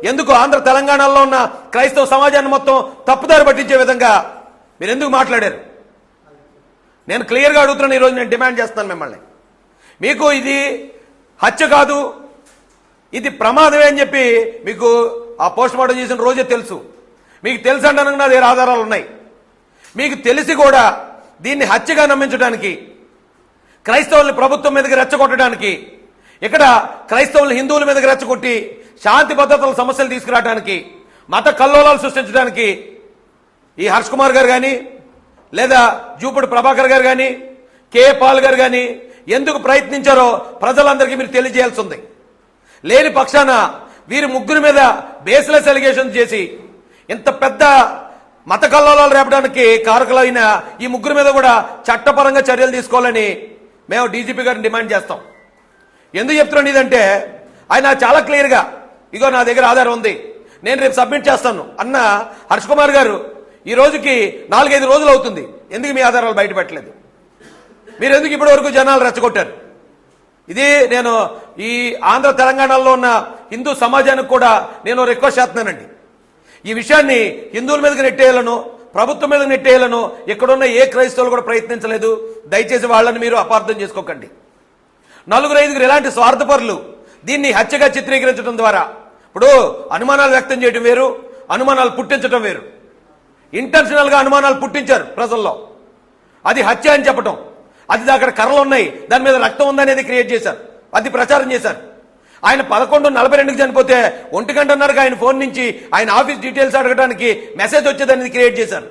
ఎందుకు ఆంధ్ర తెలంగాణలో ఉన్న క్రైస్తవ సమాజాన్ని మొత్తం తప్పుదారి పట్టించే విధంగా మీరు ఎందుకు మాట్లాడారు? నేను క్లియర్గా అడుగుతున్నాను. ఈరోజు నేను డిమాండ్ చేస్తున్నాను మిమ్మల్ని. మీకు ఇది హత్య కాదు, ఇది ప్రమాదమే అని చెప్పి మీకు ఆ పోస్ట్ మార్టం చేసిన రోజే తెలుసు. మీకు తెలుసు అంటాను, నా దగ్గర ఆధారాలు ఉన్నాయి. మీకు తెలిసి కూడా దీన్ని హత్యగా నమ్మించడానికి, క్రైస్తవుల్ని ప్రభుత్వం మీదకి రెచ్చగొట్టడానికి, ఇక్కడ క్రైస్తవులు హిందువుల మీదకి రెచ్చగొట్టి శాంతి భద్రతల సమస్యలు తీసుకురావడానికి, మత కల్లోలాలు సృష్టించడానికి ఈ హర్ష్ కుమార్ గారు కానీ, లేదా జూపుడు ప్రభాకర్ గారు కానీ, కే పాల్ గారు కానీ ఎందుకు ప్రయత్నించారో ప్రజలందరికీ మీరు తెలియజేయాల్సి ఉంది. లేని పక్షాన వీరి ముగ్గురు మీద బేస్లెస్ ఎలిగేషన్ చేసి ఇంత పెద్ద మత కల్లోలాలు రేపడానికి కారకులైన ఈ ముగ్గురు మీద కూడా చట్టపరంగా చర్యలు తీసుకోవాలని మేము డీజీపీ గారిని డిమాండ్ చేస్తాం. ఎందుకు చెప్తున్నాను ఇదంటే, ఆయన చాలా క్లియర్గా ఇగో నా దగ్గర ఆధారం ఉంది, నేను రేపు సబ్మిట్ చేస్తాను అన్న హర్ష్ కుమార్ గారు ఈ రోజుకి 4-5 రోజులు అవుతుంది. ఎందుకు మీ ఆధారాలు బయట పెట్టలేదు? మీరు ఎందుకు ఇప్పటి వరకు జనాలు రెచ్చగొట్టారు? ఇది నేను ఈ ఆంధ్ర తెలంగాణలో ఉన్న హిందూ సమాజానికి కూడా నేను రిక్వెస్ట్ చేస్తున్నానండి. ఈ విషయాన్ని హిందువుల మీదకి నెట్టేయాలను, ప్రభుత్వం మీద నెట్టేయాలను ఇక్కడున్న ఏ క్రైస్తవులు కూడా ప్రయత్నించలేదు. దయచేసి వాళ్ళని మీరు అపార్థం చేసుకోకండి. 4-5 ఇలాంటి స్వార్థపరులు దీన్ని హత్యగా చిత్రీకరించడం ద్వారా ఇప్పుడు అనుమానాలు వ్యక్తం చేయడం వేరు, అనుమానాలు పుట్టించడం వేరు. ఇంటెన్షనల్గా అనుమానాలు పుట్టించారు ప్రజల్లో, అది హత్య అని చెప్పడం, అది అక్కడ కర్రలు ఉన్నాయి దాని మీద రక్తం ఉందనేది క్రియేట్ చేశారు, అది ప్రచారం చేశారు. ఆయన 11:42కి చనిపోతే 1 గంటన్నరకు ఆయన ఫోన్ నుంచి ఆయన ఆఫీస్ డీటెయిల్స్ అడగడానికి మెసేజ్ వచ్చేదనేది క్రియేట్ చేశారు.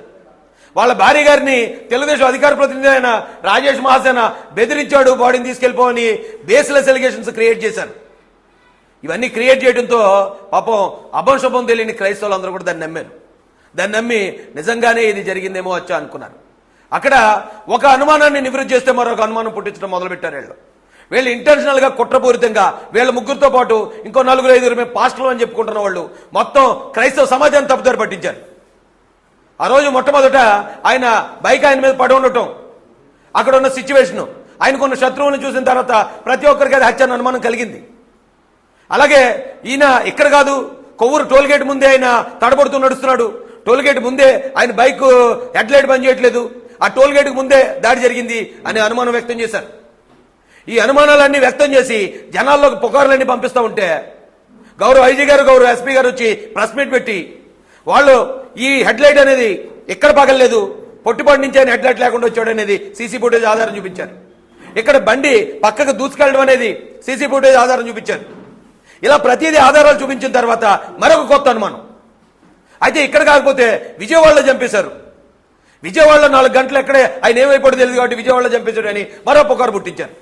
వాళ్ళ భార్య గారిని తెలుగుదేశం అధికార ప్రతినిధి అయిన రాజేష్ మహాసేన బెదిరించాడు, బాడీని తీసుకెళ్లిపోని బేస్లెస్ ఎలిగేషన్స్ క్రియేట్ చేశారు. ఇవన్నీ క్రియేట్ చేయడంతో పాపం అభంశుభం తెలియని క్రైస్తవులందరూ కూడా దాన్ని నమ్మారు. దాన్ని నమ్మి నిజంగానే ఇది జరిగిందేమో వచ్చా అనుకున్నారు. అక్కడ ఒక అనుమానాన్ని నివృత్తి చేస్తే మరొక అనుమానం పుట్టించడం మొదలుపెట్టారు. వీళ్ళు ఇంటెన్షనల్గా కుట్రపూరితంగా వీళ్ళ ముగ్గురితో పాటు ఇంకో 4-5 మేము పాస్టర్లు అని చెప్పుకుంటున్న వాళ్ళు మొత్తం క్రైస్తవ సమాజాన్ని తప్పుదారి పట్టించారు. ఆ రోజు మొట్టమొదట ఆయన బైక్ ఆయన మీద పడి ఉండటం, అక్కడ ఉన్న సిచ్యువేషను, ఆయనకున్న శత్రువులను చూసిన తర్వాత ప్రతి ఒక్కరికి అది హత్య అనుమానం కలిగింది. అలాగే ఈయన ఇక్కడ కాదు, కొవ్వూరు టోల్గేట్ ముందే ఆయన తడబడుతూ నడుస్తున్నాడు. టోల్గేట్ ముందే ఆయన బైక్ హెడ్ లైట్ పని చేయట్లేదు, ఆ టోల్గేట్కి ముందే దాడి జరిగింది అనే అనుమానం వ్యక్తం చేశారు. ఈ అనుమానాలన్నీ వ్యక్తం చేసి జనాల్లోకి పుకార్లన్నీ పంపిస్తూ ఉంటే గౌరవ ఐజీ గారు, గౌరవ ఎస్పీ గారు వచ్చి ప్రెస్ మీట్ పెట్టి వాళ్ళు ఈ హెడ్ లైట్ అనేది ఎక్కడ పగలలేదు, పొట్టిపాటి నుంచి ఆయన హెడ్ లైట్ లేకుండా వచ్చాడు అనేది సీసీ ఫుటేజ్ ఆధారం చూపించారు. ఇక్కడ బండి పక్కకు దూసుకెళ్ళడం అనేది సీసీ ఫుటేజ్ ఆధారం చూపించారు. ఇలా ప్రతిదీ ఆధారాలు చూపించిన తర్వాత మరొక కొత్త అనుమానం. అయితే ఇక్కడ కాకపోతే విజయవాడలో చంపేశారు. విజయవాడలో 4 గంటలు ఎక్కడే ఆయన ఏమైపోయాడో తెలియదు కాబట్టి విజయవాడలో చంపేశాడు అని మరో పుకారు పుట్టించారు.